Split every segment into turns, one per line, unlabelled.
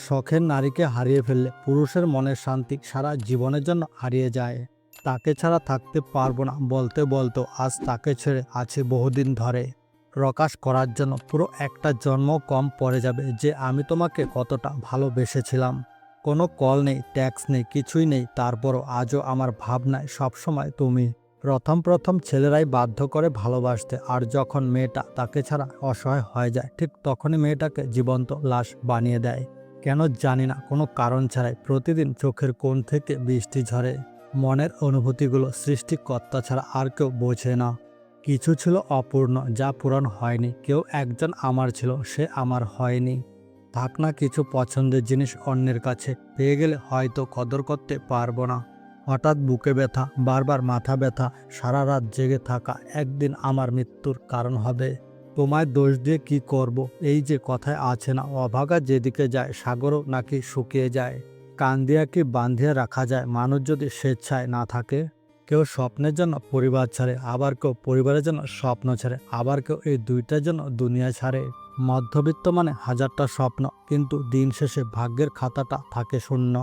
শখের নারীকে হারিয়ে ফেললে পুরুষের মনের শান্তি সারা জীবনের জন্য হারিয়ে যায়। তাকে ছাড়া থাকতে পারবো না বলতে বলতো আজ তাকে ছেড়ে আছি বহুদিন ধরে। প্রকাশ করার জন্য পুরো একটা জন্ম কম পড়ে যাবে যে আমি তোমাকে কতটা ভালোবেসেছিলাম। কোনো কল নেই, ট্যাক্স নেই, কিছুই নেই, তারপরও আজও আমার ভাবনায় সবসময় তুমি। প্রথম প্রথম ছেলেরাই বাধ্য করে ভালোবাসতে, আর যখন মেয়েটা তাকে ছাড়া অসহায় হয়ে যায় ঠিক তখনই মেয়েটাকে জীবন্ত লাশ বানিয়ে দেয়। কেন জানি না, কোনো কারণ ছাড়াই প্রতিদিন চোখের কোণ থেকে বৃষ্টি ঝরে। মনের অনুভূতিগুলো সৃষ্টিকর্তা ছাড়া আর কেউ বোঝে না। কিছু ছিল অপূর্ণ যা পূরণ হয়নি, কেউ একজন আমার ছিল সে আমার হয়নি। থাক না কিছু পছন্দের জিনিস অন্যের কাছে, পেয়ে গেলে হয়তো কদর করতে পারবো না। হঠাৎ বুকে ব্যথা, বারবার মাথা ব্যথা, সারা রাত জেগে থাকা একদিন আমার মৃত্যুর কারণ হবে। তোমায় দোষ দিয়ে কি করব? এই যে কথায় আছে না, অভাগা যেদিকে যায় সাগরও নাকি শুকিয়ে যায়। কান দিয়া কি বাঁধিয়ে রাখা যায় মানুষ যদি স্বেচ্ছায় না থাকে? কেউ স্বপ্নের জন্য পরিবার ছাড়ে, আবার কেউ পরিবারের জন্য স্বপ্ন ছাড়ে, আবার কেউ এই দুইটার জন্য দুনিয়া ছাড়ে। মধ্যবিত্ত মানে হাজারটা স্বপ্ন, কিন্তু দিন শেষে ভাগ্যের খাতাটা থাকে শূন্য।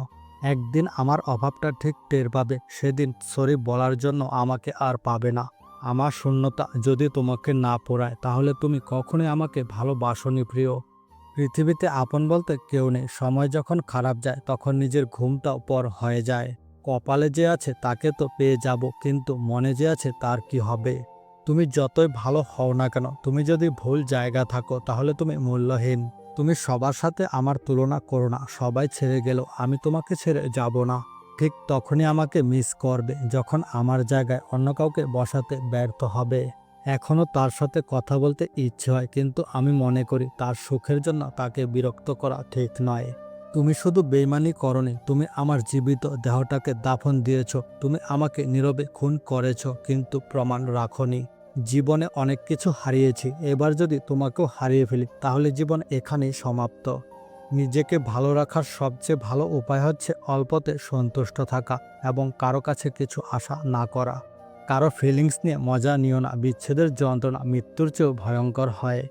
একদিন আমার অভাবটা ঠিক টের পাবে, সেদিন সরি বলার জন্য আমাকে আর পাবে না। আমার শূন্যতা যদি তোমাকে না পোড়ায় তাহলে তুমি কখনোই আমাকে ভালোবাসোনি প্রিয়। পৃথিবীতে আপন বলতে কেউ নেই, সময় যখন খারাপ যায় তখন নিজের ঘুমটাও পর হয়ে যায়। কপালে যে আছে তাকে তো পেয়ে যাব, কিন্তু মনে যে আছে তার কি হবে? তুমি যতই ভালো হও না কেন, তুমি যদি ভুল জায়গা থাকো তাহলে তুমি মূল্যহীন। তুমি সবার সাথে আমার তুলনা করো না, সবাই ছেড়ে গেল আমি তোমাকে ছেড়ে যাব না। ঠিক তখনই আমাকে মিস করবে যখন আমার জায়গায় অন্য কাউকে বসাতে ব্যর্থ হবে। এখনও তার সাথে কথা বলতে ইচ্ছে হয়, কিন্তু আমি মনে করি তার সুখের জন্য তাকে বিরক্ত করা ঠিক নয়। তুমি শুধু বেইমানি করনি, তুমি আমার জীবিত দেহটাকে দাফন দিয়েছ। তুমি আমাকে নীরবে খুন করেছ, কিন্তু প্রমাণ রাখনি। জীবনে অনেক কিছু হারিয়েছি, এবার যদি তোমাকেও হারিয়ে ফেলি তাহলে জীবন এখানেই সমাপ্ত। নিজেকে ভালো রাখার সবচেয়ে ভালো উপায় হচ্ছে অল্পতে সন্তুষ্ট থাকা এবং কারো কাছে কিছু আশা না করা। কারো ফিলিংস নিয়ে মজা নিও না, বিচ্ছেদের যন্ত্রণা মৃত্যুর চেয়েও ভয়ঙ্কর হয়।